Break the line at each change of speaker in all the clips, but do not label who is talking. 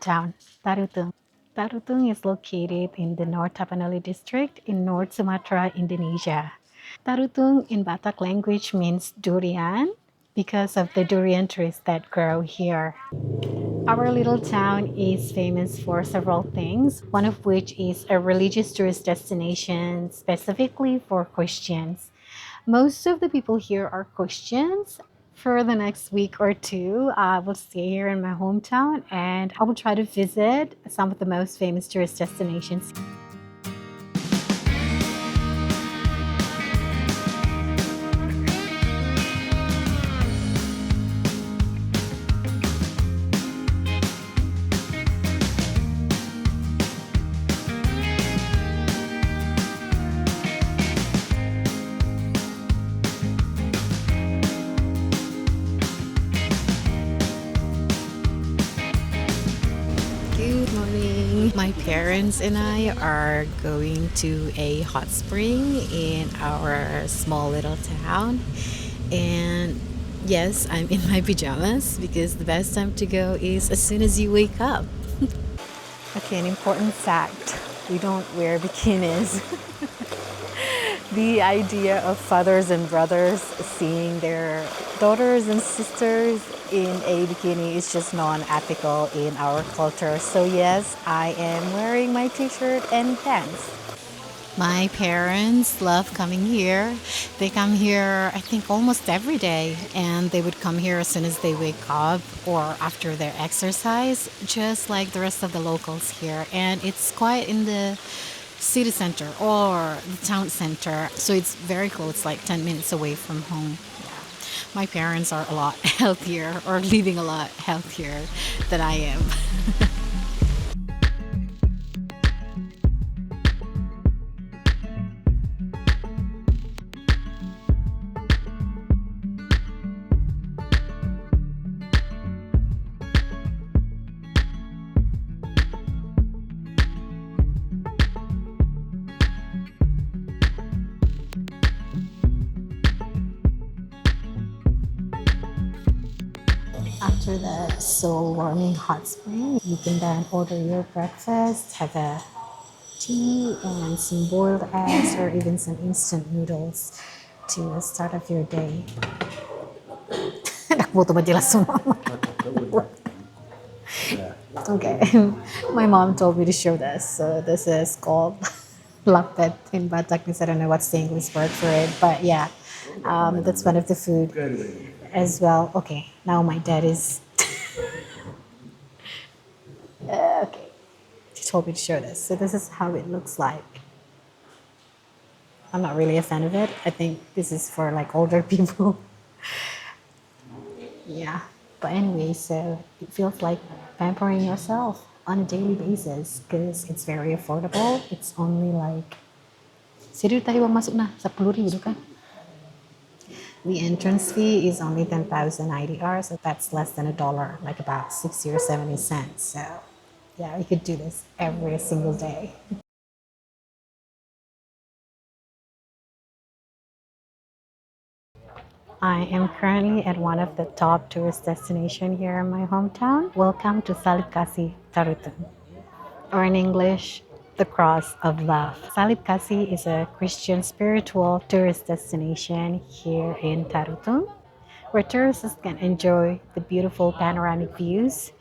hometown, Tarutung. Tarutung is located in the North Tapanuli district in North Sumatra, Indonesia. Tarutung in Batak language means durian because of the durian trees that grow here. Our little town is famous for several things, one of which is a religious tourist destination specifically for Christians. Most of the people here are Christians. For the next week or two, I will stay here in my hometown and I will try to visit some of the most famous tourist destinations. Good morning. My parents and I are going to a hot spring in our small little town. And yes, I'm in my pajamas because the best time to go is as soon as you wake up. Okay, an important fact, we don't wear bikinis. The idea of fathers and brothers seeing their daughters and sisters in a bikini is just non-ethical in our culture. So yes, I am wearing my t-shirt and pants. My parents love coming here. They come here, I think, almost every day, and they would come here as soon as they wake up or after their exercise, just like the rest of the locals here. And it's quite in the city center or the town center, so it's very close, like 10 minutes away from home. Yeah. My parents are a lot healthier or living a lot healthier than I am. After the soul warming hot spring, you can then order your breakfast, have a tea and some boiled eggs or even some instant noodles to start off your day. Nakbuto ba jelas semua? Okay, my mom told me to show this. So this is called lapet in Bataknese. I don't know what's the English word for it, but yeah, that's one of the food as well. Okay, now my dad is okay. She told me to show this. So this is how it looks like. I'm not really a fan of it. I think this is for like older people. Yeah. But anyway, so it feels like pampering yourself on a daily basis because it's very affordable. It's only like Siri tadi bang masuk na 10,000 kan? The entrance fee is only 10,000 IDR, so that's less than $1, like about 60 or 70 cents. So yeah, you could do this every single day. I am currently at one of the top tourist destinations here in my hometown. Welcome to Salib Kasih, Tarutung, or in English, the Cross of Love. Salib Kasih is a Christian spiritual tourist destination here in Tarutung, where tourists can enjoy the beautiful panoramic views,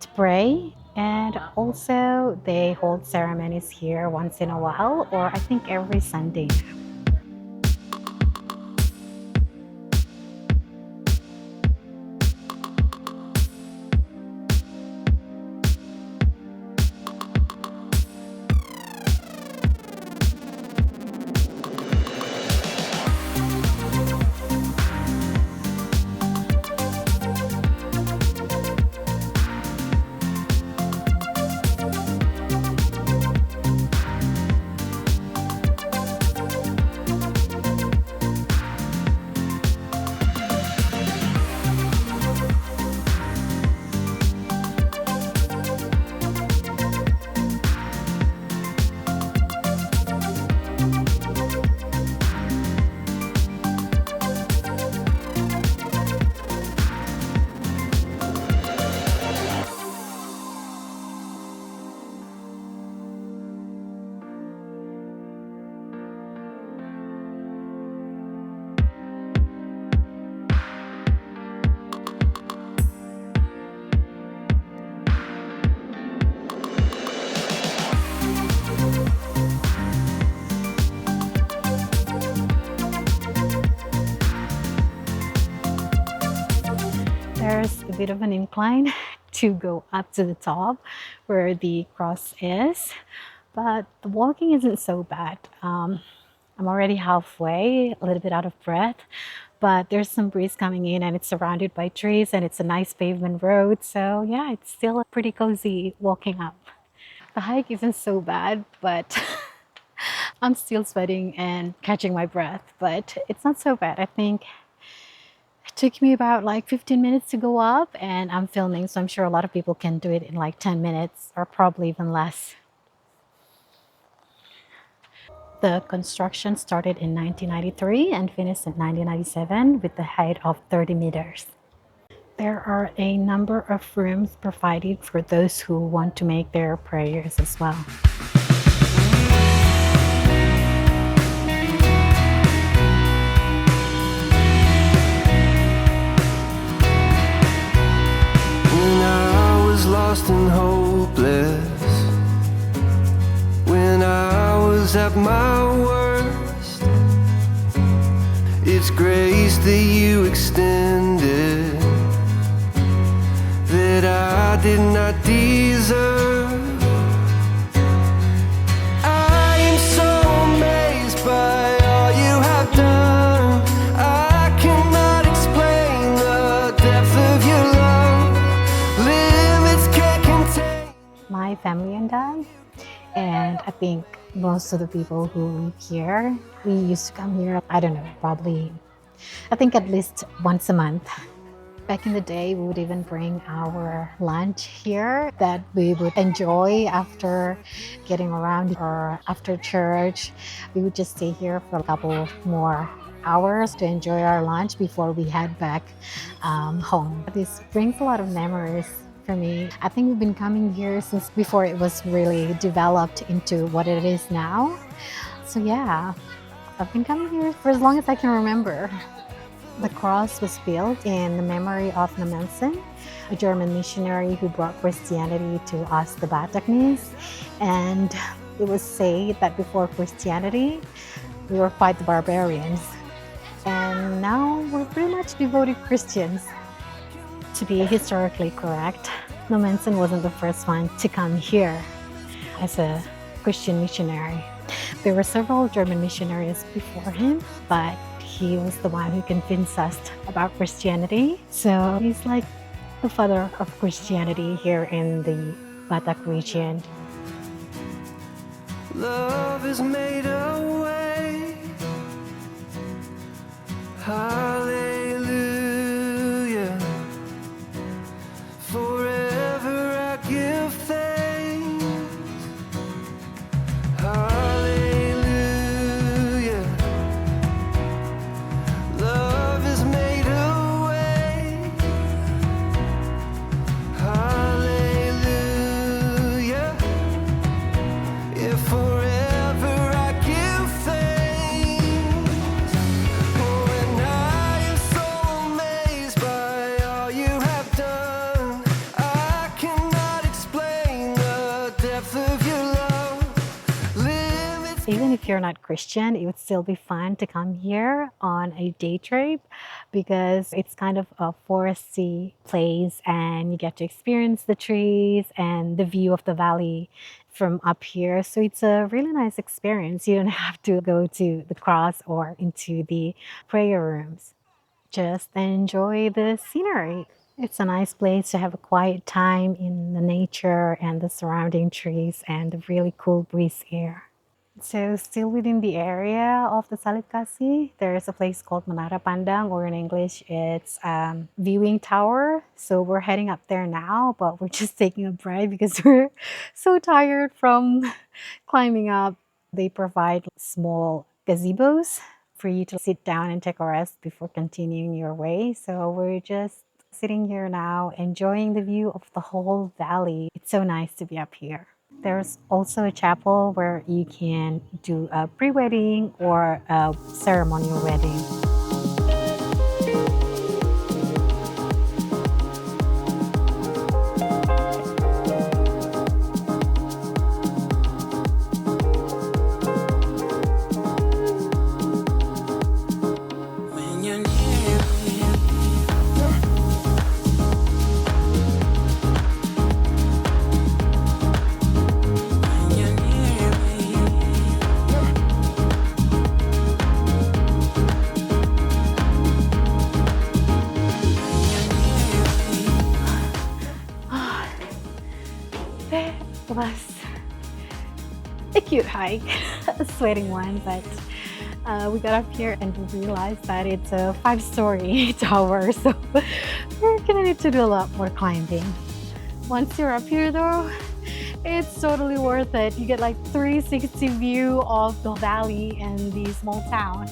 to pray, and also they hold ceremonies here once in a while, or I think every Sunday. bit of an incline to go up to the top where the cross is, but the walking isn't so bad. I'm already halfway, a little bit out of breath, but there's some breeze coming in and it's surrounded by trees and it's a nice pavement road. So yeah, it's still pretty cozy walking up. The hike isn't so bad, but I'm still sweating and catching my breath, but it's not so bad. I think it took me about like 15 minutes to go up, and I'm filming, so I'm sure a lot of people can do it in like 10 minutes or probably even less. The construction started in 1993 and finished in 1997 with the height of 30 meters. There are a number of rooms provided for those who want to make their prayers as well.
When I was lost and hopeless, when I was at my worst, it's grace that you extended that I did not deserve. I am so amazed by all you have done. I cannot explain the depth of your love. Limits can't contain.
My family and I, and I think most of the people who live here, we used to come here, I don't know, probably, I think at least once a month. Back in the day, we would even bring our lunch here that we would enjoy after getting around or after church. We would just stay here for a couple more hours to enjoy our lunch before we head back home. This brings a lot of memories for me. I think we've been coming here since before it was really developed into what it is now. So yeah, I've been coming here for as long as I can remember. The cross was built in the memory of Nansen, a German missionary who brought Christianity to us, the Bataknese. And it was said that before Christianity, we were quite the barbarians. And now we're pretty much devoted Christians. To be historically correct, Nansen wasn't the first one to come here as a Christian missionary. There were several German missionaries before him, but he was the one who convinced us about Christianity. So he's like the father of Christianity here in the Batak region.
Love has made a way. Hallelujah. Forever I give thanks. Hallelujah. Love has made a way. Hallelujah. Yeah, forever I give thanks. Oh, and I am so amazed by all you have done. I cannot explain the depth of your love. Limits.
Even if you're not Christian, it would still be fun to come here on a day trip because it's kind of a foresty place and you get to experience the trees and the view of the valley from up here. So it's a really nice experience. You don't have to go to the cross or into the prayer rooms. Just enjoy the scenery. It's a nice place to have a quiet time in the nature and the surrounding trees and the really cool breeze here. So still within the area of the Salib Kasih, there's a place called Menara Pandang, or in English, it's viewing tower. So we're heading up there now, but we're just taking a break because we're so tired from climbing up. They provide small gazebos for you to sit down and take a rest before continuing your way. So we're just sitting here now, enjoying the view of the whole valley. It's so nice to be up here. There's also a chapel where you can do a pre-wedding or a ceremonial wedding.
When you're near me,
That was a cute hike, a sweating one, but we got up here and we realized that it's a 5-story tower, so we're gonna need to do a lot more climbing. Once you're up here though, it's totally worth it. You get like 360 view of the valley and the small town.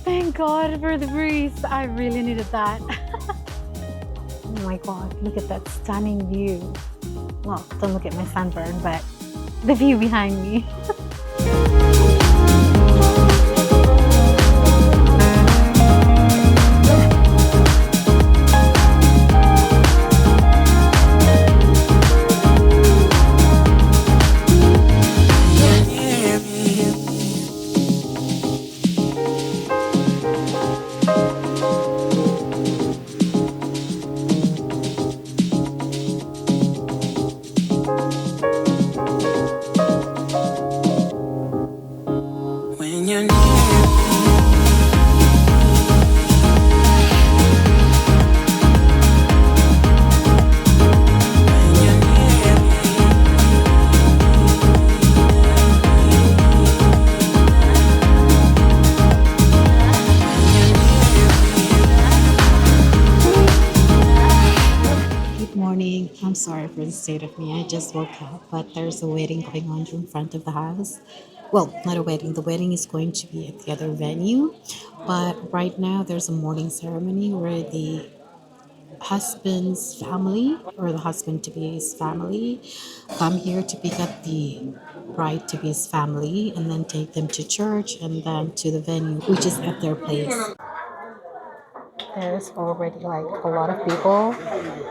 Thank God for the breeze. I really needed that. Oh my God, look at that stunning view. Well, don't look at my sunburn, but the view behind me.
When you're near
Good morning. I'm sorry for the state of me. I just woke up, but there's a wedding going on in front of the house. Well, not a wedding. The wedding is going to be at the other venue. But right now, there's a morning ceremony where the husband's family or the husband to be's family come here to pick up the bride to be's family and then take them to church and then to the venue, which is at their place. There's already like a lot of people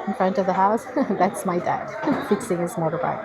in front of the house. That's my dad fixing his motorbike.